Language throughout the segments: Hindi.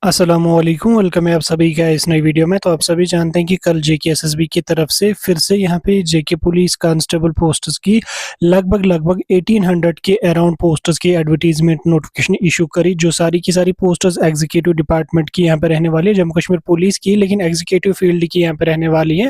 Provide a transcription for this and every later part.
अस्सलामुअलैकुम, वेलकम है आप सभी का इस नई वीडियो में। तो आप सभी जानते हैं कि कल जेके एसएसबी की तरफ से फिर से यहाँ पे जेके पुलिस कांस्टेबल पोस्ट्स की लगभग 1800 के अराउंड पोस्ट्स की एडवर्टीजमेंट नोटिफिकेशन इशू करी। जो सारी की सारी पोस्ट्स एग्जीक्यूटिव डिपार्टमेंट की यहाँ पे रहने वाली है, जम्मू कश्मीर पुलिस की, लेकिन एग्जीक्यूटिव फील्ड की यहाँ पे रहने वाली है।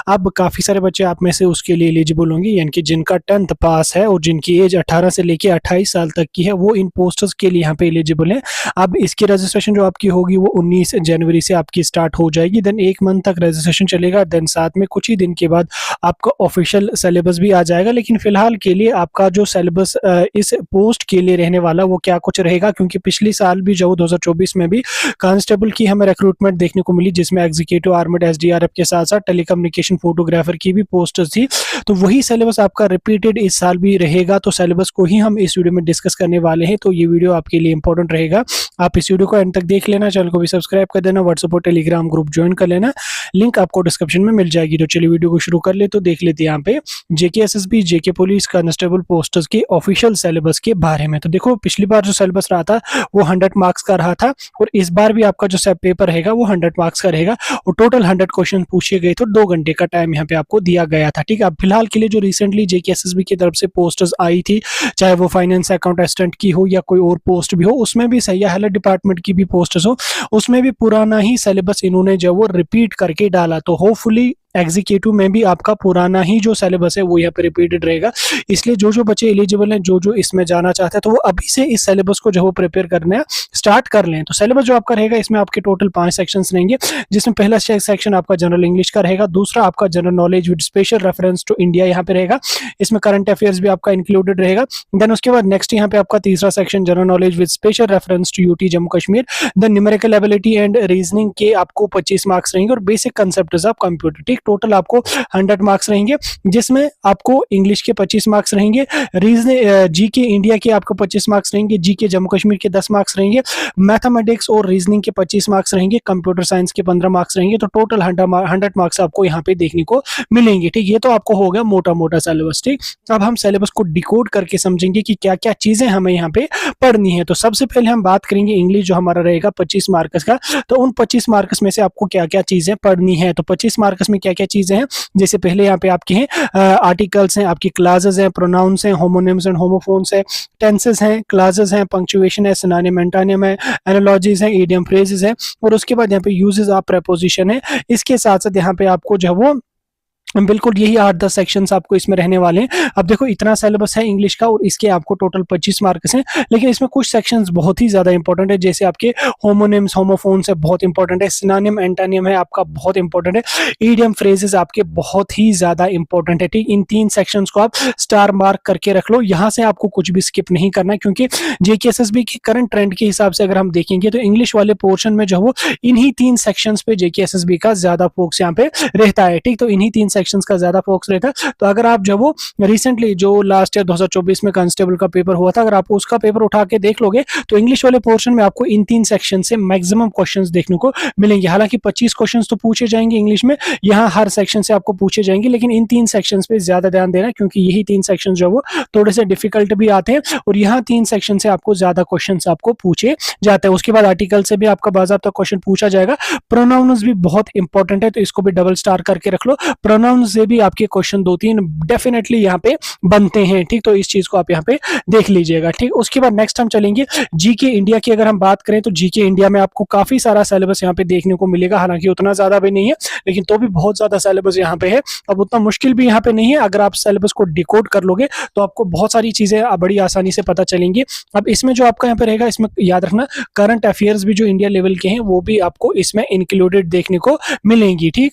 अब काफ़ी सारे बच्चे आप में से उसके लिए एलिजिबल होंगे, यानी कि जिनका 10th पास है और जिनकी एज 18 से लेके 28 साल तक की है, वो इन पोस्ट्स के लिए यहाँ पे एलिजिबल है। अब इसकी रजिस्ट्रेशन जो आपकी होगी वो 19 जनवरी से आपकी स्टार्ट हो जाएगी। देन 1 मंथ तक रजिस्ट्रेशन चलेगा। देन साथ में कुछ ही दिन के बाद आपका ऑफिशियल सिलेबस भी आ जाएगा। लेकिन फिलहाल के लिए आपका जो सिलेबस इस पोस्ट के लिए रहने वाला वो क्या कुछ रहेगा, क्योंकि पिछले साल भी जो 2024 में भी कांस्टेबल की हमें रिक्रूटमेंट देखने को मिली, जिसमें एग्जीक्यूटिव आर्मड एसडीआरएफ के साथ साथ टेलीकम्युनिकेशन फोटोग्राफर की भी पोस्ट थी। तो वही सिलेबस आपका रिपीटेड इस साल भी रहेगा। तो सिलेबस को ही हम इस वीडियो में डिस्कस करने वाले हैं। तो ये वीडियो आपके लिए इंपॉर्टेंट रहेगा, आप इस वीडियो को एंड तक देख लेना। चैनल को भी सब्सक्राइब कर देना, व्हाट्सएप और टेलीग्राम ग्रुप ज्वाइन कर लेना, लिंक आपको डिस्क्रिप्शन में मिल जाएगी। तो चलिए वीडियो को शुरू कर ले। तो देख लेते हैं यहाँ पे जेके एसएसबी जेके पुलिस कांस्टेबल पोस्टर्स के ऑफिशियल सिलेबस के बारे में। तो देखो, पिछली बार जो सिलेबस रहा था वो 100 मार्क्स का रहा था, और इस बार भी आपका जो पेपर रहेगा वो 100 मार्क्स का रहेगा, और टोटल 100 क्वेश्चन पूछे गए। तो 2 घंटे का टाइम यहाँ पे आपको दिया गया था। ठीक है, अब फिलहाल के लिए जो रिसेंटली जेके एसएसबी की तरफ से पोस्टर्स आई थी, चाहे वो फाइनेंस अकाउंट असिस्टेंट की हो या कोई और पोस्ट भी हो, उसमें भी सही है, डिपार्टमेंट की भी पोस्टर्स हो, उसमें भी पुराना ही सिलेबस इन्होंने जो वो रिपीट करके डाला। तो होपफुली एग्जीक्यूटिव में भी आपका पुराना ही जो सिलेबस है वो यहाँ पे रिपीटेड रहेगा। इसलिए जो बच्चे एलिजिबल हैं, जो इसमें जाना चाहते हैं, तो वो अभी से इस सिलेबस को जो वो प्रिपेयर करना स्टार्ट कर लें। तो सिलेबस जो आपका रहेगा, इसमें आपके टोटल 5 सेक्शंस रहेंगे, जिसमें पहला सेक्शन आपका जनरल इंग्लिश का रहेगा, दूसरा आपका general knowledge with special reference to India यहाँ पे रहेगा, इसमें करंट अफेयर्स भी आपका इंक्लूडेड रहेगा। देन उसके बाद नेक्स्ट यहाँ पे आपका तीसरा section general knowledge with special reference to UT Jammu Kashmir. Then numerical ability and reasoning के आपको 25 मार्क्स रहेंगे, और बेसिक कंसेप्ट ऑफ कंप्यूटर। ठीक, टोटल आपको 100 मार्क्स रहेंगे, जिसमें आपको इंग्लिश के 25 मार्क्स रहेंगे, रीजनिंग जीके इंडिया के आपको 25 मार्क्स रहेंगे, जीके जम्मू कश्मीर के 10 मार्क्स रहेंगे, मैथमेटिक्स और रीजनिंग के 25 मार्क्स रहेंगे, कंप्यूटर साइंस के 15 मार्क्स रहेंगे। तो टोटल 100 मार्क्स आपको यहाँ पे देखने को मिलेंगे। ठीक, ये तो आपको हो गया मोटा सिलेबस। ठीक, अब हम सिलेबस को डिकोड करके समझेंगे कि क्या क्या चीजें हमें यहाँ पे पढ़नी है। तो सबसे पहले हम बात करेंगे इंग्लिश, जो हमारा रहेगा 25 मार्क्स का। तो उन 25 मार्क्स में से आपको क्या क्या चीजें पढ़नी है। तो 25 मार्क्स में क्या क्या चीजें हैं, जैसे पहले यहाँ पे आपके हैं आर्टिकल्स हैं, आपकी क्लासेस हैं, प्रोनाउंस हैं, होमोनिम्स एंड होमोफोन्स हैं, टेंसेस हैं, क्लासेस हैं, पंक्चुएशन है, सिनोनिम एंटोनिम है, एनालॉजीज हैं, इडियम फ्रेजेस हैं, और उसके बाद यहाँ पे यूजेस ऑफ प्रीपोजिशन है। इसके साथ साथ यहाँ पे आपको जो है वो बिल्कुल यही 8-10 सेक्शंस आपको इसमें रहने वाले हैं। अब देखो, इतना सिलेबस है इंग्लिश का, और इसके आपको टोटल 25 मार्क्स हैं, लेकिन इसमें कुछ सेक्शंस बहुत ही ज्यादा इंपॉर्टेंट है, जैसे आपके होमोनिम्स होमोफोन्स है, बहुत इंपॉर्टेंट है, सिनोनिम एंटोनिम है आपका, बहुत इंपॉर्टेंट है, ईडियम फ्रेजेस आपके बहुत ही ज्यादा इंपॉर्टेंट है। ठीक, इन 3 सेक्शंस को आप स्टार मार्क करके रख लो, यहाँ से आपको कुछ भी स्किप नहीं करना है, क्योंकि जेकेएसएसबी के करंट ट्रेंड के हिसाब से अगर हम देखेंगे तो इंग्लिश वाले पोर्शन में जो वो इन्हीं 3 सेक्शंस पे जेकेएसएसबी का ज्यादा फोकस यहाँ पे रहता है। ठीक, तो इन्हीं 3 सेक्शंस का ज्यादा फोकस रहता है। तो अगर आप जो वो रिसेंटली जो लास्ट ईयर 2024 में कांस्टेबल का पेपर हुआ था, अगर आप उसका पेपर उठा के देख लोगे, तो इंग्लिश वाले पोर्शन में आपको इन 3 सेक्शन से मैक्सिमम क्वेश्चंस देखने को मिलेंगे। हालांकि 25 क्वेश्चंस तो पूछे जाएंगे इंग्लिश में, यहाँ हर सेक्शन से आपको पूछे जाएंगे, लेकिन इन 3 सेक्शंस पे ज्यादा ध्यान देना, क्योंकि यही 3 सेक्शन जो वो थोड़े से डिफिकल्ट भी आते हैं, और यहाँ 3 सेक्शन से आपको ज्यादा क्वेश्चन आपको पूछे जाते हैं। उसके बाद आर्टिकल से भी आपका बाकायदा क्वेश्चन पूछा जाएगा। प्रोनाउंस भी बहुत इंपॉर्टेंट है, तो इसको भी डबल स्टार करके रख लो। प्रोनाउंस से भी आपके क्वेश्चन 2-3 डेफिनेटली यहाँ पे बनते हैं। ठीक, तो इस चीज को आप यहाँ पे देख लीजिएगा। ठीक, उसके बाद नेक्स्ट हम चलेंगे जीके इंडिया की। अगर हम बात करें तो जीके इंडिया में आपको काफी सारा सिलेबस यहाँ पे देखने को मिलेगा, हालांकि उतना ज्यादा भी नहीं है, लेकिन तो भी बहुत ज्यादा सिलेबस यहाँ पे है। अब उतना मुश्किल भी यहाँ पे नहीं है, अगर आप सिलेबस को डिकोड कर लोगे तो आपको बहुत सारी चीजें बड़ी आसानी से पता चलेंगी। अब इसमें जो आपका यहाँ पे रहेगा, इसमें याद रखना करंट अफेयर्स भी जो इंडिया लेवल के हैं वो भी आपको इसमें इंक्लूडेड देखने को मिलेंगी। ठीक,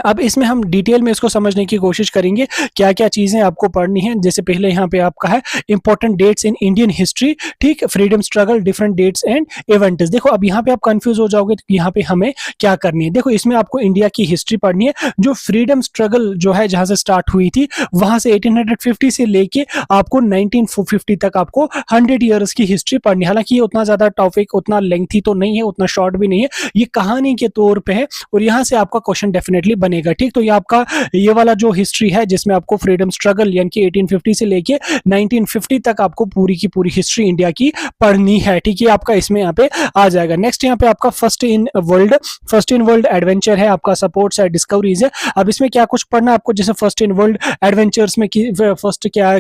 अब इसमें हम डिटेल में इसको समझने की कोशिश करेंगे, क्या क्या चीजें आपको पढ़नी है। जैसे पहले यहाँ पे आपका है important dates in Indian history, ठीक, freedom struggle, different dates and events. देखो, अब यहाँ पे आप कंफ्यूज हो जाओगे, तो यहाँ पे हमें क्या करनी है। देखो, इसमें आपको इंडिया की हिस्ट्री पढ़नी है, जो फ्रीडम स्ट्रगल जो है जहां से स्टार्ट हुई थी, वहां से 1850 से लेके आपको 1950 तक आपको 100 ईयर्स की हिस्ट्री पढ़नी है। हालांकि ये उतना ज्यादा टॉपिक उतना लेंथी तो नहीं है, उतना शॉर्ट भी नहीं है, ये कहानी के तौर पर है, और यहाँ से आपका क्वेश्चन डेफिनेटली बनेगा। ठीक, तो ये आपका ये वाला जो हिस्ट्री है जिसमें आपको फ्रीडम स्ट्रगल यानी कि 1850 से लेके 1950 तक आपको पूरी की पूरी हिस्ट्री इंडिया की पढ़नी है। ठीक है, आपका इसमें यहाँ पे आ जाएगा। नेक्स्ट यहाँ पे आपका फर्स्ट इन वर्ल्ड एडवेंचर है, आपका सपोर्ट्स है, डिस्कवरीज है। अब इसमें क्या कुछ पढ़ना है आपको, जैसे फर्स्ट इन वर्ल्ड एडवेंचर्स में फर्स्ट क्या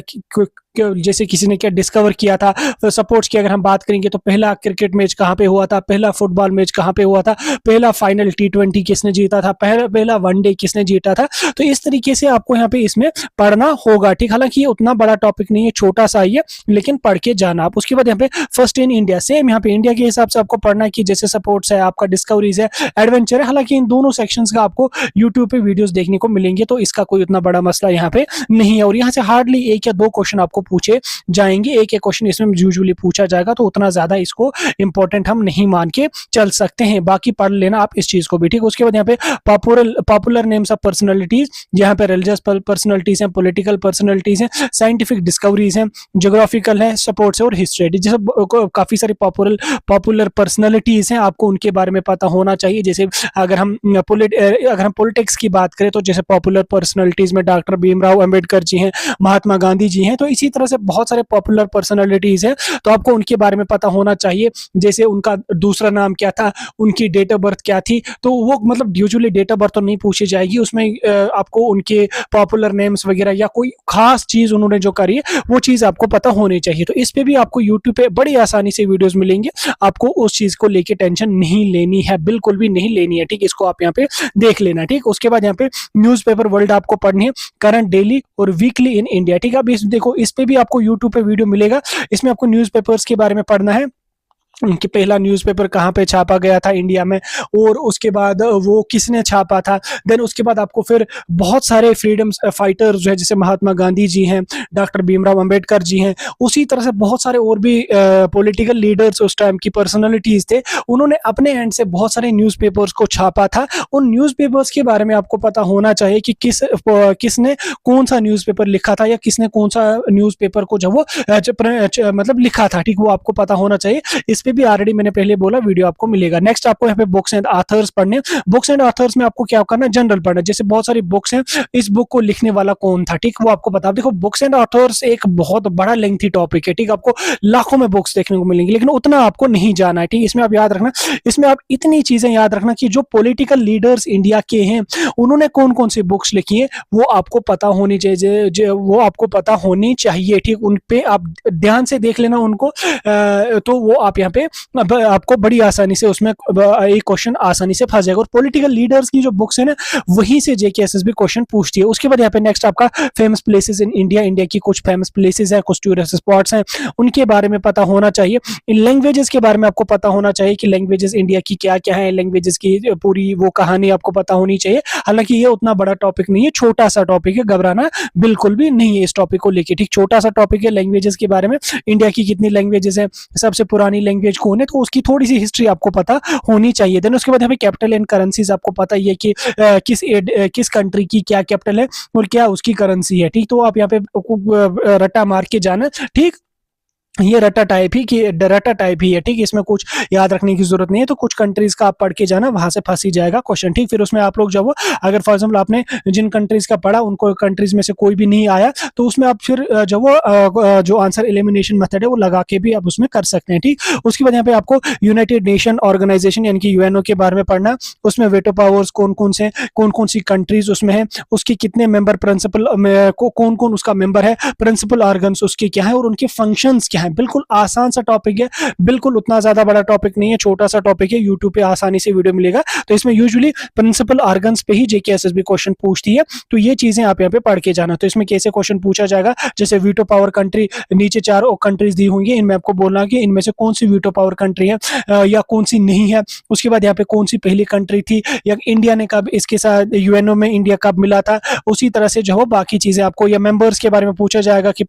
जैसे किसी ने क्या डिस्कवर किया था। सपोर्ट्स की अगर हम बात करेंगे तो पहला क्रिकेट मैच कहाँ पे हुआ था, पहला फुटबॉल मैच कहाँ पे हुआ था, पहला फाइनल T20 किसने जीता था, पहला वनडे किसने जीता था। तो इस तरीके से आपको यहाँ पे इसमें पढ़ना होगा। ठीक, हालांकि ये उतना बड़ा टॉपिक नहीं है, छोटा सा ही है, लेकिन पढ़ के जाना आप। उसके बाद यहाँ पे फर्स्ट इन इंडिया, सेम यहाँ पे इंडिया के हिसाब से आपको पढ़ना है कि जैसे सपोर्ट्स है, आपका डिस्कवरीज है, एडवेंचर है। हालांकि इन दोनों सेक्शंस का आपको यूट्यूब पे वीडियोस देखने को मिलेंगे, तो इसका कोई उतना बड़ा मसला यहाँ पे नहीं है। और यहाँ से हार्डली 1 या 2 क्वेश्चन आपको पूछे जाएंगे, एक क्वेश्चन इसमें यूजुअली पूछा जाएगा, तो उतना ज्यादा इसको इंपॉर्टेंट हम नहीं मान के चल सकते हैं। बाकी पढ़ लेना आप इस चीज को भी। ठीक, उसके बाद यहाँ पे पॉपुलर नेम्स ऑफ पर्सनालिटीज, यहाँ पे रिलीजियस पर्सनालिटीज हैं, पॉलिटिकल पर्सनालिटीज हैं, साइंटिफिक डिस्कवरीज हैं, ज्योग्राफिकल है, सपोर्ट्स है और हिस्ट्री। जैसे काफी सारी पॉपुलर पर्सनालिटीज हैं, आपको उनके बारे में पता होना चाहिए। जैसे अगर हम पॉलिटिक्स की बात करें तो जैसे पॉपुलर पर्सनालिटीज में डॉक्टर भीमराव अंबेडकर जी हैं, महात्मा गांधी जी हैं। तो इसी तरह से बहुत सारे पॉपुलर पर्सनालिटीज हैं, तो आपको उनके बारे में पता होना चाहिए। जैसे उनका दूसरा नाम क्या था, उनकी डेट ऑफ बर्थ क्या थी, तो वो मतलब यूजुअली डेट ऑफ बर्थ तो नहीं पूछी जाएगी, उसमें आपको उनके पॉपुलर नेम्स वगैरह या कोई खास चीज उन्होंने जो करी है वो चीज आपको पता होनी चाहिए। तो इस पे भी आपको यूट्यूब पे बड़ी आसानी से वीडियोस मिलेंगे, आपको उस चीज को लेके टेंशन नहीं लेनी है, बिल्कुल भी नहीं लेनी है। ठीक, इसको आप यहाँ पे देख लेना। ठीक, उसके बाद यहाँ पे न्यूज़पेपर वर्ल्ड आपको पढ़नी है, करंट, डेली और वीकली इन इंडिया। ठीक है, अब इस देखो इस पे भी आपको यूट्यूब पे वीडियो मिलेगा, इसमें आपको न्यूज़पेपर्स के बारे में पढ़ना है कि पहला न्यूज़पेपर कहाँ पे छापा गया था इंडिया में, और उसके बाद वो किसने छापा था। देन उसके बाद आपको फिर बहुत सारे फ्रीडम फाइटर्स जो है, जैसे महात्मा गांधी जी हैं, डॉक्टर भीमराव अंबेडकर जी हैं, उसी तरह से बहुत सारे और भी पॉलिटिकल लीडर्स उस टाइम की पर्सनालिटीज थे, उन्होंने अपने एंड से बहुत सारे न्यूज़पेपर्स को छापा था। उन न्यूज़पेपर्स के बारे में आपको पता होना चाहिए कि किसने कौन सा न्यूज़पेपर लिखा था, या किसने कौन सा न्यूज़पेपर को जो वो मतलब लिखा था। ठीक, वो आपको पता होना चाहिए। इस पे भी ऑलरेडी मैंने पहले बोला, वीडियो आपको मिलेगा। नेक्स्ट आपको यहाँ पे बुक्स एंड ऑथर्स पढ़ने। बुक्स एंड ऑथर्स में आपको क्या करना है, जनरल पढ़ना। जैसे बहुत सारी बुक्स हैं, इस बुक को लिखने वाला कौन था, ठीक, वो आपको बता। देखो बुक्स एंड ऑथर्स एक बहुत बड़ा लेंथी टॉपिक है। ठीक, आपको लाखों में बुक्स देखने को मिलेंगी, लेकिन उतना आपको नहीं जाना है। ठीक, इसमें आप याद रखना, इसमें आप इतनी चीजें याद रखना कि जो पॉलिटिकल लीडर्स इंडिया के हैं उन्होंने कौन कौन सी बुक्स लिखी है वो आपको पता होनी चाहिए, वो आपको पता होनी चाहिए। ठीक, उन पे आप ध्यान से देख लेना उनको, तो वो आप यहाँ पे आपको बड़ी आसानी से उसमें एक क्वेश्चन आसानी से फंस जाएगा। और पॉलिटिकल लीडर्स की जो बुक्स है ना, वहीं से जेके एसएसबी क्वेश्चन पूछती है। उसके बाद यहाँ पे नेक्स्ट आपका famous places in India, India की कुछ फेमस प्लेसेस हैं, कुछ टूरिस्ट स्पॉट्स हैं, उनके बारे में पता होना चाहिए। इन लैंग्वेजेस के बारे में आपको पता होना चाहिए कि लैंग्वेजेस इंडिया की क्या क्या है, लैंग्वेजेस की पूरी वो कहानी आपको पता होनी चाहिए। हालांकि ये उतना बड़ा टॉपिक नहीं है, छोटा सा टॉपिक है, घबराना बिल्कुल भी नहीं है इस टॉपिक को लेके। ठीक, छोटा सा टॉपिक है लैंग्वेजेस के बारे में, इंडिया की कितनी लैंग्वेजेस है, सबसे पुरानी लैंग्वेज कौन है, तो उसकी थोड़ी सी हिस्ट्री आपको पता होनी चाहिए। देन उसके बाद यहाँ पे कैपिटल एंड करेंसीज आपको पता ही है कि किस कंट्री की क्या कैपिटल है और क्या उसकी करेंसी है। ठीक, तो आप यहाँ पे रट्टा मार के जाना। ठीक, ये रट्टा टाइप ही है। ठीक, इसमें कुछ याद रखने की जरूरत नहीं है, तो कुछ कंट्रीज का आप पढ़ के जाना, वहां से फंसी जाएगा क्वेश्चन। ठीक, फिर उसमें आप लोग जब अगर फॉर एग्जाम्पल आपने जिन कंट्रीज का पढ़ा उनको कंट्रीज में से कोई भी नहीं आया, तो उसमें आप फिर जब वो जो आंसर एलिमिनेशन मेथड है वो लगा के भी आप उसमें कर सकते हैं। ठीक, उसके बाद यहाँ पे आपको यूनाइटेड नेशन ऑर्गेनाइजेशन यानी कि यूएनओ के बारे में पढ़ना। उसमें वेटो पावर्स कौन कौन सी कंट्रीज उसमें है, उसके कितने मेंबर, प्रिंसिपल कौन कौन उसका मेंबर है, प्रिंसिपल ऑर्गन्स उसके क्या है और उनके फंक्शंस क्या है। बिल्कुल आसान सा टॉपिक है, बिल्कुल उतना ज्यादा बड़ा टॉपिक नहीं है, छोटा सा टॉपिक है। यूट्यूब पे आसानी से वीडियो मिलेगा। तो इसमें यूजुअली प्रिंसिपल ऑर्गन्स पे ही जेके एसएसबी क्वेश्चन पूछती है, तो ये चीजें आप यहाँ पे पढ़ के जाना। तो इसमें कैसे क्वेश्चन पूछा जाएगा, जैसे वीटो पावर कंट्री, नीचे 4 कंट्रीज दी होंगी, इनमें आपको बोलना कि इनमें से कौन सी वीटो पावर कंट्री है या कौन सी नहीं है। उसके बाद यहाँ पे कौन सी पहली कंट्री थी, या इंडिया ने कब इसके साथ यूएनओ में इंडिया कब मिला था। उसी तरह से जो बाकी चीजें आपको, या मेंबर्स के बारे में पूछा जाएगा कि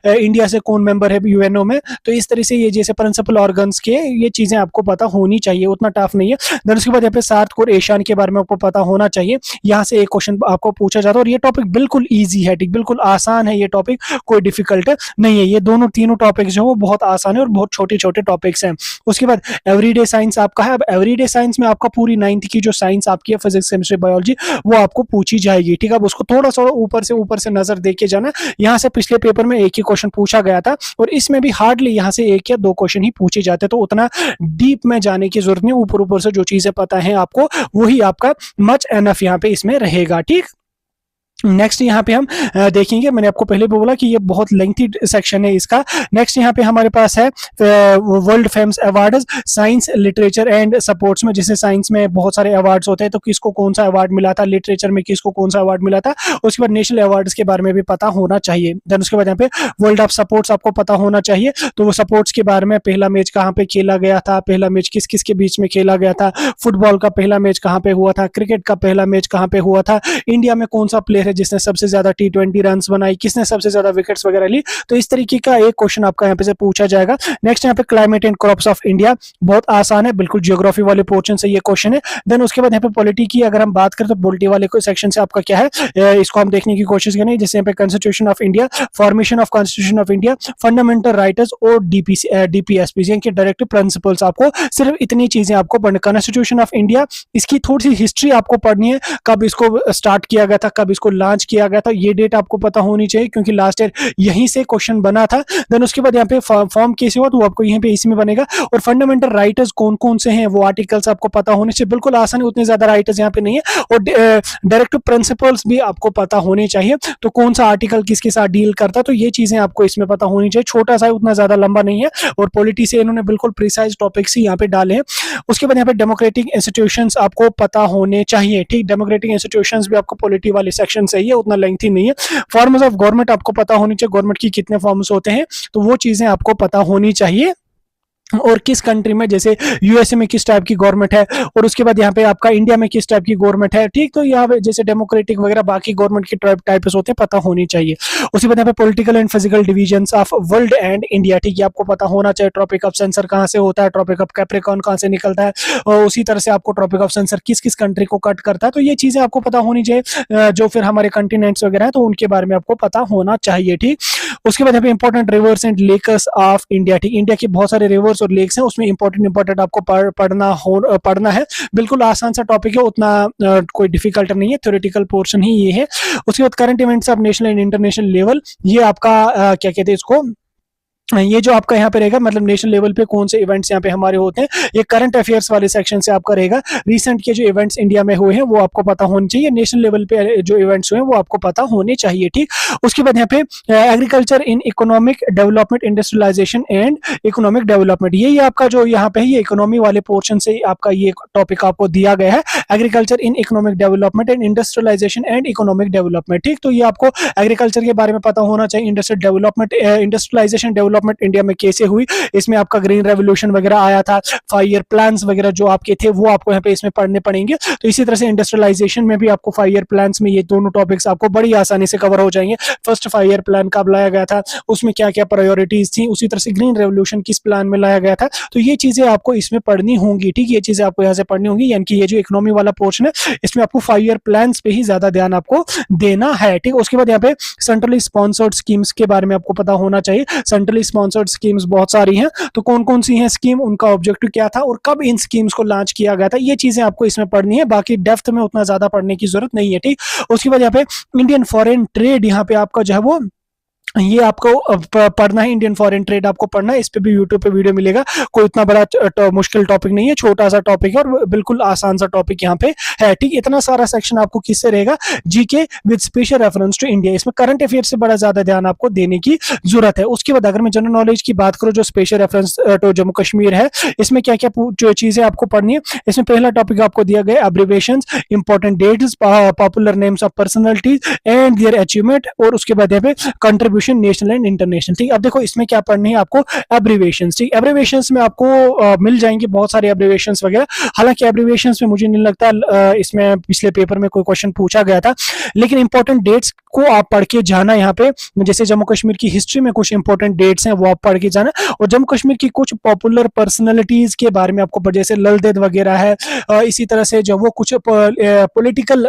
इंडिया से कौन मेंबर है यूएनओ दिनों में। तो इस तरह से ये जैसे प्रिंसिपल ऑर्गन्स के ये चीजें आपको पता होनी चाहिए, उतना टफ नहीं है। देन उसके बाद यहाँ पे सार्क और ईशान के बारे में आपको पता होना चाहिए। यहाँ से एक क्वेश्चन आपको पूछा जाता है और ये टॉपिक बिल्कुल ईजी है, ठीक, बिल्कुल आसान है ये टॉपिक, कोई डिफिकल्ट नहीं है। ये दोनों तीनों टॉपिक जो है वो बहुत आसान है और बहुत छोटे छोटे टॉपिक्स हैं। उसके बाद एवरीडे साइंस आपका है। अब एवरीडे साइंस में आपका पूरी 9th की जो साइंस आपकी है, फिजिक्स केमिस्ट्री बायोलॉजी, वो आपको पूछी जाएगी, ठीक है। अब उसको थोड़ा सा ऊपर से नजर देके जाना। यहाँ से पिछले पेपर में एक ही क्वेश्चन पूछा गया था और इसमें भी हार्डली यहाँ से एक या दो क्वेश्चन ही पूछे जाते, तो उतना डीप में जाने की जरूरत नहीं, ऊपर ऊपर से जो चीजें पता है आपको वही आपका मच एनफ यहाँ पे इसमें रहेगा, ठीक। नेक्स्ट यहाँ पे हम देखेंगे, मैंने आपको पहले भी बोला कि ये बहुत लेंथी सेक्शन है इसका। नेक्स्ट यहाँ पे हमारे पास है world famous awards science literature and sports में। जैसे साइंस में बहुत सारे अवार्ड्स होते हैं, तो किसको कौन सा अवार्ड मिला था, लिटरेचर में किसको कौन सा अवार्ड मिला था। उसके बाद नेशनल अवार्ड्स के बारे में भी पता होना चाहिए। देन उसके बाद यहाँ पे वर्ल्ड ऑफ स्पोर्ट्स आपको पता होना चाहिए, तो वो स्पोर्ट्स के बारे में पहला मैच कहाँ पे खेला गया था, पहला मैच किस किस के बीच में खेला गया था, फुटबॉल का पहला मैच कहाँ पे हुआ था, क्रिकेट का पहला मैच कहाँ पे हुआ था, इंडिया में कौन सा प्लेयर जिसने सबसे ज्यादा T20 रन्स बनाई, किसने सबसे ज्यादा विकेट्स वगैरह ली। तो इस तरीके का एक क्वेश्चन आपका यहाँ पे से पूछा जाएगा। नेक्स्ट यहाँ पे climate and crops of India, बहुत आसान है, बिल्कुल जियोग्राफी वाले पोर्शन से ये क्वेश्चन है। देन उसके बाद यहाँ पे पॉलिटी की अगर हम बात करें तो पॉलिटी वाले सेक्शन से आपका क्या है, इसको हम देखने की कोशिश करें। जैसे यहाँ पे constitution of India, formation of constitution of India, fundamental rights और DPSP के डायरेक्टिव प्रिंसिपल्स, आपको सिर्फ इतनी चीजें आपको पढ़नी। कॉन्स्टिट्यूशन ऑफ इंडिया, इसकी थोड़ी सी हिस्ट्री आपको पढ़नी है, कब इसको स्टार्ट किया गया था, कब इसको लॉन्च किया गया था, ये डेट आपको पता होनी चाहिए क्योंकि लास्ट ईयर यहीं से क्वेश्चन बना था। देन उसके बाद यहाँ पे फॉर्म कैसे हुआ तो आपको यहाँ पे इसमें बनेगा। और फंडामेंटल राइटर्स कौन कौन से हैं वो आर्टिकल्स आपको पता होने चाहिए, बिल्कुल आसान है, उतने ज्यादा राइटर्स यहाँ पे नहीं है। और डायरेक्टिव प्रिंसिपल्स भी आपको पता होने चाहिए, तो कौन सा आर्टिकल किसके साथ डील करता है, तो ये चीजें आपको इसमें पता होनी चाहिए। छोटा सा है, उतना ज्यादा लंबा नहीं है और पॉलिटी से इन्होंने बिल्कुल प्रिसाइज टॉपिक्स ही यहाँ पे डाले हैं। उसके बाद यहाँ पे डेमोक्रेटिक इंस्टीट्यूशंस आपको पता होने चाहिए, ठीक। डेमोक्रेटिक इंस्टीट्यूशंस भी आपको पॉलिटी वाले सेक्शन से ही है, उतना लेंथी नहीं है। फॉर्म्स ऑफ गवर्नमेंट आपको पता होनी चाहिए, गवर्नमेंट की कितने फॉर्म्स होते हैं, तो वो चीजें आपको पता होनी चाहिए। और किस कंट्री में, जैसे यूएसए में किस टाइप की गवर्नमेंट है, और उसके बाद यहाँ पे आपका इंडिया में किस टाइप की गवर्नमेंट है, ठीक। तो यहाँ पे जैसे डेमोक्रेटिक वगैरह बाकी गवर्नमेंट की टाइप्स होते हैं, पता होनी चाहिए। उसके बाद यहाँ पे political and physical divisions of world and India, ठीक, ये आपको पता होना चाहिए। ट्रॉपिक ऑफ सेंसर कहाँ से होता है, ट्रॉपिक ऑफ कैप्रिकॉर्न कहाँ से निकलता है, और उसी तरह से आपको ट्रॉपिक ऑफ सेंसर किस किस कंट्री को कट करता है, तो ये चीजें आपको पता होनी चाहिए। जो फिर हमारे कंटिनेंट्स वगैरह है तो उनके बारे में आपको पता होना चाहिए, ठीक। उसके बाद यहाँ पे important rivers and lakes of India, ठीक। इंडिया के बहुत सारे रिवर्स और लेक्स हैं, उसमें इंपॉर्टेंट आपको पढ़ना है। बिल्कुल आसान सा टॉपिक है, उतना कोई डिफिकल्ट नहीं है, थ्योरेटिकल पोर्शन ही ये है। उसके बाद current events of national and international level, ये आपका क्या कहते हैं इसको, ये जो आपका यहाँ पे रहेगा, मतलब नेशनल लेवल पे कौन से इवेंट्स यहाँ पे हमारे होते हैं, ये करंट अफेयर्स वाले सेक्शन से आपका रहेगा। रिसेंट के जो इवेंट्स इंडिया में हुए हैं वो आपको पता होने चाहिए, नेशनल लेवल पे जो इवेंट्स हुए हैं वो आपको पता होने चाहिए, ठीक। उसके बाद यहाँ पे agriculture in economic development, industrialisation and economic development, ये आपका जो यहाँ पे है, ये इकोनॉमी वाले पोर्शन से आपका ये टॉपिक आपको दिया गया है, agriculture in economic development and industrialisation and economic development, ठीक। तो ये आपको एग्रीकल्चर के बारे में पता होना चाहिए, industrial development, industrialisation development India में कैसे हुई, इसमें आपका ग्रीन रेवोल्यूशन वगैरह आया था, 5 ईयर प्लान्स वगैरह जो आपके थे वो आपको यहाँ पे इसमें पढ़ने पड़ेंगे। तो इसी तरह से इंडस्ट्रियलाइजेशन में भी आपको 5 ईयर प्लान्स में ये दोनों टॉपिक्स आपको बड़ी आसानी से कवर हो जाएंगे। फर्स्ट 5 ईयर प्लान कब लाया गया था, उसमें क्या क्या प्रायोरिटीज थी, उसी तरह से ग्रीन रेवोल्यूशन किस प्लान में लाया गया था, तो ये चीजें आपको इसमें पढ़नी होंगी, ठीक। ये चीजें आपको यहाँ से पढ़नी होंगी, यानी कि ये जो इकोनॉमी वाला पोर्शन है इसमें आपको 5 ईयर प्लान्स पे ही ज्यादा ध्यान आपको देना है, ठीक। उसके बाद यहाँ पे सेंट्रली स्पॉन्सर्ड स्कीम्स के बारे में आपको पता होना चाहिए। सेंट्रली स्पॉन्सर्ड स्कीम्स बहुत सारी हैं, तो कौन कौन सी हैं स्कीम, उनका ऑब्जेक्टिव क्या था और कब इन स्कीम्स को लॉन्च किया गया था, ये चीजें आपको इसमें पढ़नी है। बाकी डेप्थ में उतना ज्यादा पढ़ने की जरूरत नहीं है, ठीक। उसके बाद यहाँ पे इंडियन फॉरेन ट्रेड, यहाँ पे आपका जो है वो ये आपको पढ़ना है, इंडियन फॉरेन ट्रेड आपको पढ़ना है। इस पे भी यूट्यूब पे वीडियो मिलेगा, कोई इतना बड़ा मुश्किल टॉपिक नहीं है, छोटा सा टॉपिक है और बिल्कुल आसान सा टॉपिक यहाँ पे है, ठीक। इतना सारा सेक्शन आपको किससे रहेगा, GK with special reference to India, इसमें करंट अफेयर से बड़ा ज्यादा ध्यान आपको देने की जरूरत है। उसके बाद अगर मैं जनरल नॉलेज की बात करूँ, जो special reference to Jammu Kashmir है, इसमें क्या क्या जो चीजें आपको पढ़नी है, इसमें पहला टॉपिक आपको दिया गया abbreviations, important dates, popular names of personalities and their achievement, और उसके बाद यहाँ पे contribution distribution national and international. ठीक, अब देखो इसमें क्या पढ़नी है आपको, एब्रीवेशंस। ठीक, एब्रीवेशंस में आपको मिल जाएंगे बहुत सारे एब्रीवेशंस वगैरह। हालांकि एब्रीवेशंस में मुझे नहीं लगता इसमें पिछले पेपर में कोई क्वेश्चन पूछा गया था, लेकिन इंपॉर्टेंट डेट्स को आप पढ़ के जाना। यहाँ पे जैसे जम्मू कश्मीर की हिस्ट्री में कुछ इंपॉर्टेंट डेट्स हैं वो आप पढ़ के जाना, और जम्मू कश्मीर की कुछ पॉपुलर पर्सनालिटीज के बारे में आपको जैसे लल देद वगैरह है, इसी तरह से जो वो कुछ पॉलिटिकल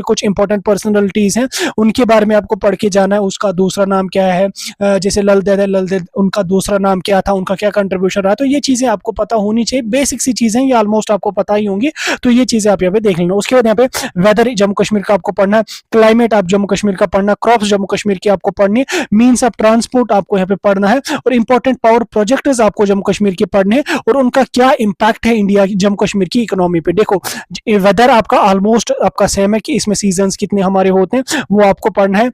कुछ इंपॉर्टेंट पर्सनालिटीज हैं उनके बारे में आपको पढ़ के जाना है। उसका दूसरा नाम क्या है, जैसे लल देद है, लल देद उनका दूसरा नाम क्या था, उनका क्या कंट्रीब्यूशन रहा, तो ये चीजें आपको पता होनी चाहिए। बेसिक सी चीजें ये ऑलमोस्ट आपको पता ही होंगी, तो ये चीजें आप यहाँ पे देख लेना। उसके बाद यहाँ पे वेदर जम्मू कश्मीर का आपको पढ़ना, क्लाइमेट आप जम्मू कश्मीर का पढ़ना, क्रॉप्स जम्मू कश्मीर की आपको पढ़नी, मीन्स ऑफ ट्रांसपोर्ट आपको यहाँ पे पढ़ना है, और इंपॉर्टेंट पावर प्रोजेक्ट्स आपको जम्मू कश्मीर के पढ़ने हैं और उनका क्या इंपैक्ट है इंडिया जम्मू कश्मीर की इकोनॉमी पे। देखो वेदर आपका ऑलमोस्ट आपका सेम है कि इसमें सीजन्स कितने हमारे होते हैं वो आपको पढ़ना है,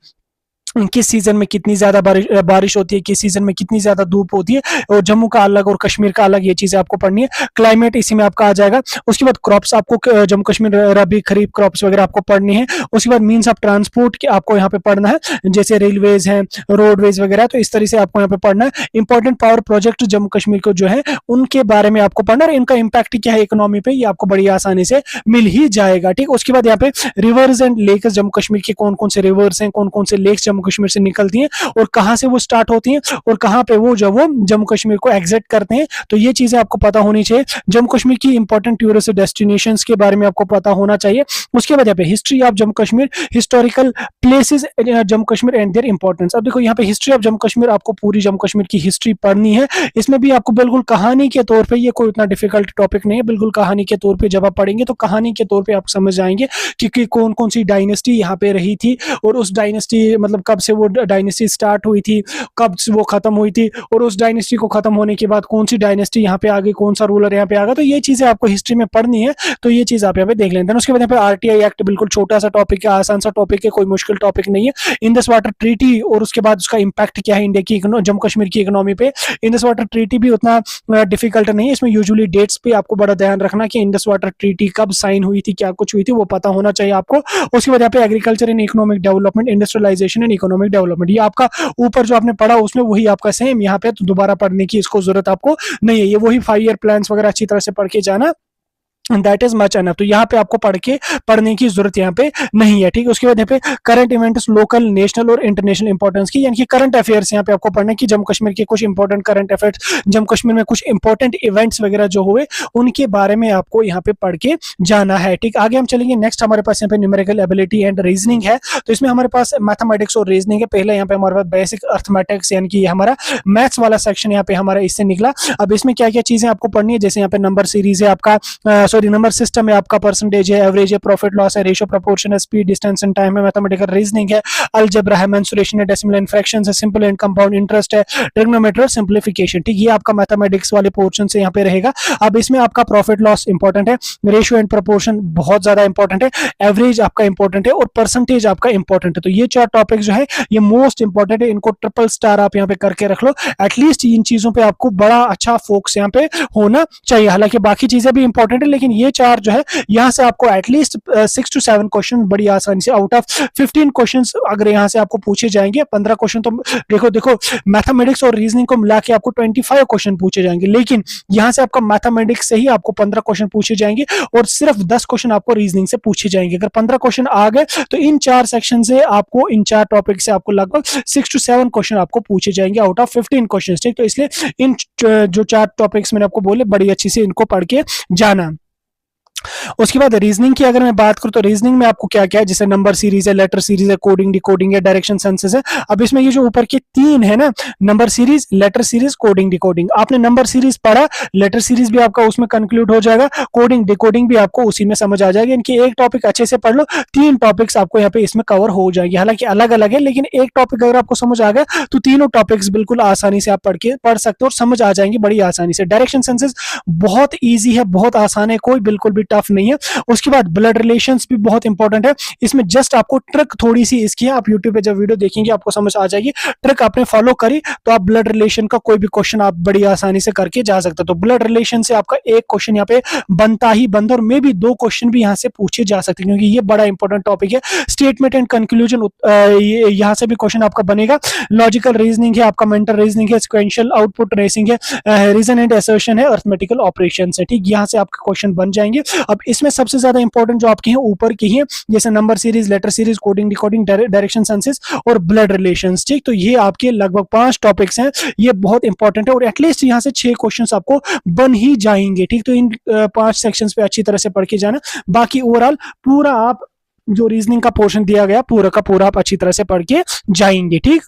किस सीजन में कितनी ज्यादा बारिश होती है, किस सीजन में कितनी ज्यादा धूप होती है, और जम्मू का अलग और कश्मीर का अलग, ये चीजें आपको पढ़नी है। क्लाइमेट इसी में आपका आ जाएगा। उसके बाद क्रॉप्स आपको जम्मू कश्मीर रबी खरीफ क्रॉप्स वगैरह आपको पढ़नी है। उसके बाद मीन्स ऑफ ट्रांसपोर्ट के आपको यहाँ पे पढ़ना है, जैसे रेलवेज हैं, रोडवेज वगैरह, तो इस तरह से आपको यहाँ पे पढ़ना है। Important power project Jammu Kashmir को जो है उनके बारे में आपको पढ़ना है, इनका इंपैक्ट क्या है इकोनॉमी पे, ये आपको बड़ी आसानी से मिल ही जाएगा। ठीक, उसके बाद यहाँ पे rivers and lakes Jammu Kashmir के कौन कौन से रिवर्स हैं, कौन कौन से लेक्स जम्मू कश्मीर से निकलती हैं और कहां से वो स्टार्ट होती हैं और कहां पे वो जम्मू कश्मीर को एग्जिट करते हैं, तो ये चीजें आपको पता होनी चाहिए। जम्मू कश्मीर की इंपॉर्टेंट टूरिस्ट डेस्टिनेशंस के बारे में आपको पता होना चाहिए। उसके बाद यहाँ पे history of Jammu Kashmir, historical places Jammu Kashmir and their importance. अब देखो यहाँ पे हिस्ट्री ऑफ जम्मू कश्मीर, आपको पूरी जम्मू कश्मीर की हिस्ट्री पढ़नी है। इसमें भी आपको बिल्कुल कहानी के तौर पर, ये कोई उतना डिफिकल्ट टॉपिक नहीं है, बिल्कुल कहानी के तौर पर जब आप पढ़ेंगे तो कहानी के तौर पर आप समझ जाएंगे कि कौन कौन सी डायनेस्टी यहाँ पे रही थी, और उस डायनेस्टी मतलब कब से वो डायनेस्टी स्टार्ट हुई थी, कब वो खत्म हुई थी, और उस डायनेस्टी को खत्म होने के बाद कौन सी डायनेस्टी यहाँ पे आ गई, कौन सा रूलर यहाँ पे आ गया, तो ये चीजें आपको हिस्ट्री में पढ़नी है, तो ये चीज आप यहाँ पे देख लेते हैं। उसके बाद यहाँ पे आरटीआई एक्ट, बिल्कुल छोटा सा टॉपिक है, आसान सा टॉपिक है, कोई मुश्किल टॉपिक नहीं है। इंडस वाटर ट्रीटी और उसके बाद उसका इंपैक्ट क्या है इंडिया की जम्मू कश्मीर की इकोनॉमी पे। इंडस वाटर ट्रीटी भी उतना डिफिकल्ट नहीं है, इसमें यूजुअली डेट्स पे आपको बड़ा ध्यान रखना कि इंडस वाटर ट्रीटी कब साइन हुई थी, क्या कुछ हुई थी, वो पता होना चाहिए आपको। उसके बाद यहाँ पे agriculture and economic development, industrialisation and economic development, ये आपका ऊपर जो आपने पढ़ा उसमें वही आपका सेम यहाँ पे, तो दोबारा पढ़ने की इसको जरूरत आपको नहीं है, ये वही 5 ईयर प्लान्स वगैरह अच्छी तरह से पढ़ के जाना, दैट इज मच एनफ। तो यहाँ पे आपको पढ़ने की जरूरत यहाँ पे नहीं है। ठीक है, उसके बाद यहाँ पे करंट इवेंट्स, लोकल नेशनल और इंटरनेशनल इंपॉर्टेंस की, यानी कि करंट अफेयर्स यहाँ पे आपको पढ़ना है कि जम्मू कश्मीर के कुछ important current affairs, Jammu Kashmir में कुछ इंपॉर्टेंट इवेंट्स वगैरह जो हुए उनके बारे में आपको यहाँ पे पढ़ के जाना है। ठीक, आगे हम चलेंगे। नेक्स्ट हमारे पास यहाँ पे न्यूमेरिकल एबिलिटी एंड रीजनिंग है, तो इसमें हमारे पास मैथमेटिक्स और रीजनिंग है। पहले यहाँ पे हमारे पास बेसिक अर्थमेटिक्स यानी कि हमारा मैथ्स वाला सेक्शन यहाँ पे हमारा इससे निकला। अब इसमें क्या क्या चीजें आपको पढ़नी है, जैसे यहाँ पे नंबर सीरीज है आपका, नंबर सिस्टम है आपका, परसेंटेज है, एवरेज है, प्रॉफिट लॉस है, रेशियो प्रोपोर्शन है, स्पीड डिस्टेंस एंड टाइम है, मैथमेटिकल रीजनिंग है, अलजेब्रा है, मेंसुरेशन है, डेसिमल एंड फ्रैक्शंस है, सिंपल एंड कंपाउंड इंटरेस्ट है, ट्रिग्नोमेट्री और सिंप्लीफिकेशन। ठीक, ये आपका मैथमेटिक्स वाले पोर्शन से यहाँ पे रहेगा। अब इसमें आपका प्रॉफिट लॉस इंपॉर्टेंट है, रेशियो एंड प्रोपोर्शन बहुत ज्यादा इंपॉर्टेंट है, एवरेज आपका इंपॉर्टेंट है और परसेंटेज आपका इंपॉर्टेंट है। तो ये 4 टॉपिक जो है ये मोस्ट इंपॉर्टेंट है, इनको ट्रिपल स्टार आप यहाँ पे करके रख लो। एटलीस्ट इन चीजों पे आपको बड़ा अच्छा फोकस यहाँ पे होना चाहिए। हालांकि बाकी चीजें भी इंपॉर्टेंट है, लेकिन ये 4 जो है यहाँ से आपको एटलीस्ट 6 to 7 क्वेश्चन बड़ी आसानी से, आउट ऑफ 15 क्वेश्चंस अगर यहाँ से आपको पूछे जाएंगे, 15 क्वेश्चन तो देखो मैथमेटिक्स और रीजनिंग को मिला के आपको 25 क्वेश्चन पूछे जाएंगे, लेकिन यहाँ से आपका मैथमेटिक्स से ही आपको 15 क्वेश्चन पूछे जाएंगे और सिर्फ 10 क्वेश्चन आपको रीजनिंग से पूछे जाएंगे। अगर 15 क्वेश्चन आ गए तो इन 4 सेक्शन से आपको, इन 4 टॉपिक से आपको लगभग 6 to 7 क्वेश्चन आपको पूछे जाएंगे आउट ऑफ 15 क्वेश्चन। ठीक, तो इसलिए इन जो 4 टॉपिक्स मैंने आपको बोले बड़ी अच्छी से इनको पढ़ के जाना। उसके बाद रीजनिंग की अगर मैं बात करूं तो रीजनिंग में आपको क्या क्या है, जैसे नंबर सीरीज है, लेटर सीरीज है, कोडिंग डिकोडिंग है, डायरेक्शन सेंसेस है। अब इसमें ये जो ऊपर के 3 है ना, number series, letter series, coding decoding, आपने नंबर सीरीज पढ़ा, लेटर सीरीज भी आपका उसमें कंक्लूड हो जाएगा, कोडिंग डिकोडिंग भी आपको उसी में समझ आ जाएगी। इनकी एक टॉपिक अच्छे से पढ़ लो, 3 टॉपिक्स आपको यहाँ पे इसमें कवर हो जाएंगे। हालांकि अलग अलग है, लेकिन एक टॉपिक अगर आपको समझ आ गया तो तीनों टॉपिक्स बिल्कुल आसानी से आप पढ़ सकते हो और समझ आ जाएंगे बड़ी आसानी से। डायरेक्शन सेंसेस बहुत ईजी है, बहुत आसान है, कोई बिल्कुल भी टफ नहीं है। उसके बाद ब्लड रिलेशंस भी बहुत इंपॉर्टेंट है। इसमें जस्ट आपको ट्रिक थोड़ी सी इसकी है, आप यूट्यूब पे जब वीडियो देखेंगे आपको समझ आ जाएगी। ट्रिक आपने फॉलो करी तो आप ब्लड रिलेशन का कोई भी क्वेश्चन आप बड़ी आसानी से करके जा सकते हो। तो ब्लड रिलेशन से आपका एक क्वेश्चन यहाँ पे बनता ही बनता, और मे भी 2 क्वेश्चन भी यहाँ से पूछे जा सकते हैं, क्योंकि ये बड़ा इंपॉर्टेंट टॉपिक है। स्टेटमेंट एंड कंक्लूजन यहाँ से भी क्वेश्चन आपका बनेगा। लॉजिकल रीजनिंग है, आपका मेंटल रीजनिंग है, सिक्वेंशियल आउटपुट रेसिंग है, रीजन एंड असर्शन है, अरिथमेटिकल ऑपरेशन है। ठीक, यहाँ से आपके क्वेश्चन बन जाएंगे। अब इसमें सबसे ज्यादा इंपॉर्टेंट जो आपके हैं ऊपर की है, जैसे number series, letter series, coding decoding, direction senses और ब्लड रिलेशंस। ठीक, तो ये आपके लगभग 5 टॉपिक्स हैं, ये बहुत इंपॉर्टेंट है, और एटलीस्ट यहाँ से 6 क्वेश्चंस आपको बन ही जाएंगे। ठीक, तो इन 5 सेक्शंस पे अच्छी तरह से पढ़ के जाना। बाकी ओवरऑल पूरा आप जो रीजनिंग का पोर्शन दिया गया पूरा का पूरा आप अच्छी तरह से पढ़ के जाएंगे। ठीक,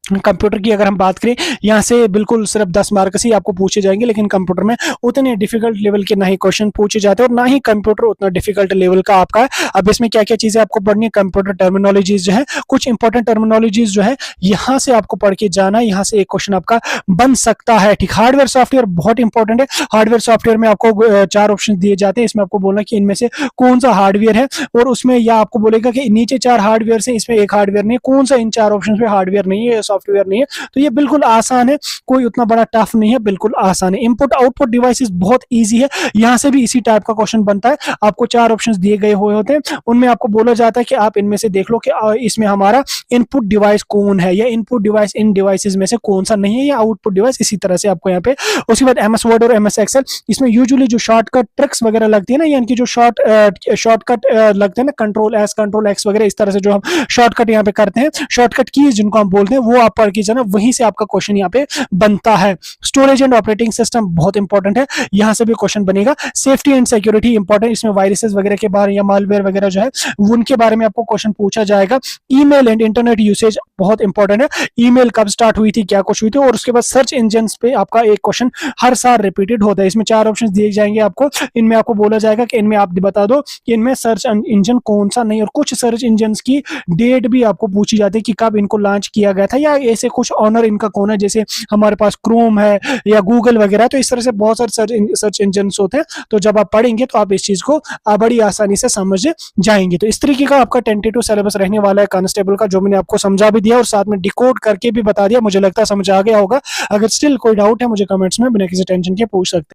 कंप्यूटर की अगर हम बात करें, यहाँ से बिल्कुल सिर्फ 10 मार्क्स ही आपको पूछे जाएंगे, लेकिन कंप्यूटर में उतने डिफिकल्ट लेवल के ना ही क्वेश्चन पूछे जाते हैं, और ना ही कंप्यूटर उतना डिफिकल्ट लेवल का आपका है। अब इसमें क्या क्या चीजें आपको पढ़नी है, कंप्यूटर टर्मिनोलॉजीज जो है, कुछ इंपॉर्टेंट टर्मिनोलॉजीज जो है यहाँ से आपको पढ़ के जाना है। यहाँ से एक क्वेश्चन आपका बन सकता है। ठीक, हार्डवेयर सॉफ्टवेयर बहुत इंपॉर्टेंट है। हार्डवेयर सॉफ्टवेयर में आपको 4 ऑप्शन दिए जाते हैं, इसमें आपको बोलना कि इनमें से कौन सा हार्डवेयर है, और उसमें यह आपको बोलेगा कि नीचे 4 हार्डवेयर से इसमें एक हार्डवेयर नहीं है, कौन सा इन 4 ऑप्शन में हार्डवेयर नहीं है, सॉफ्टवेयर नहीं है। तो ये बिल्कुल आसान है, कोई उतना बड़ा टफ नहीं है, बिल्कुल आसान है। इनपुट आउटपुट डिवाइसेस बहुत इजी है, यहां से भी इसी टाइप का क्वेश्चन बनता है। आपको 4 ऑप्शंस दिए गए हुए होते हैं, उनमें आपको बोला जाता है कि आप इनमें से देख लो कि इसमें हमारा इनपुट डिवाइस कौन है, या इनपुट डिवाइस इन डिवाइसेस में से कौन सा नहीं है, या आउटपुट डिवाइस, इसी तरह से आपको यहाँ पे। उसके बाद एमएस वर्ड और एमएस एक्सेल, इसमें यूजुअली जो शॉर्टकट ट्रिक्स वगैरह लगती है ना, यानी कि जो शॉर्टकट लगते हैं ना, कंट्रोल एस, कंट्रोल एक्स वगैरह, इस तरह से जो हम शॉर्टकट यहाँ पे करते हैं, शॉर्टकट कीज जिनको हम बोलते हैं, वो आप पढ़ के जाना, वहीं से आपका क्वेश्चन यहाँ पे बनता है। स्टोरेज एंड ऑपरेटिंग सिस्टम बहुत इंपॉर्टेंट है, यहां से भी क्वेश्चन बनेगा। सेफ्टी एंड सिक्योरिटी इंपॉर्टेंट, इसमें वायरसेस वगैरह के बारे या मालवेयर वगैरह जो है उनके बारे में आपको क्वेश्चन पूछा जाएगा। ईमेल एंड इंटरनेट यूसेज बहुत इंपॉर्टेंट है, ईमेल कब स्टार्ट हुई थी, क्या कुछ हुई थी। और उसके बाद सर्च इंजन पे आपका एक क्वेश्चन हर साल रिपीटेड होता है। इसमें 4 ऑप्शन दिए जाएंगे आपको, इनमें आपको बोला जाएगा कि इनमें आप बता दो कि इनमें सर्च इंजन कौन सा नहीं, और कुछ सर्च इंजन की डेट भी आपको पूछी जाती है कि कब इनको लॉन्च किया गया था, या ऐसे कुछ ऑनर इनका कौन है, जैसे हमारे पास क्रोम है या गूगल वगैरह। तो इस तरह से बहुत सारे सर्च इंजन होते हैं, तो जब आप पढ़ेंगे तो आप इस चीज को बड़ी आसानी से समझ जाएंगे। तो इस तरीके का आपका टेंटेटिव सिलेबस रहने वाला है कांस्टेबल का, जो मैंने आपको समझा भी दिया और साथ में डिकोड करके भी बता दिया। मुझे लगता है समझ आ गया होगा। अगर स्टिल कोई डाउट है मुझे कमेंट्स में बिना किसी टेंशन के पूछ सकते हैं।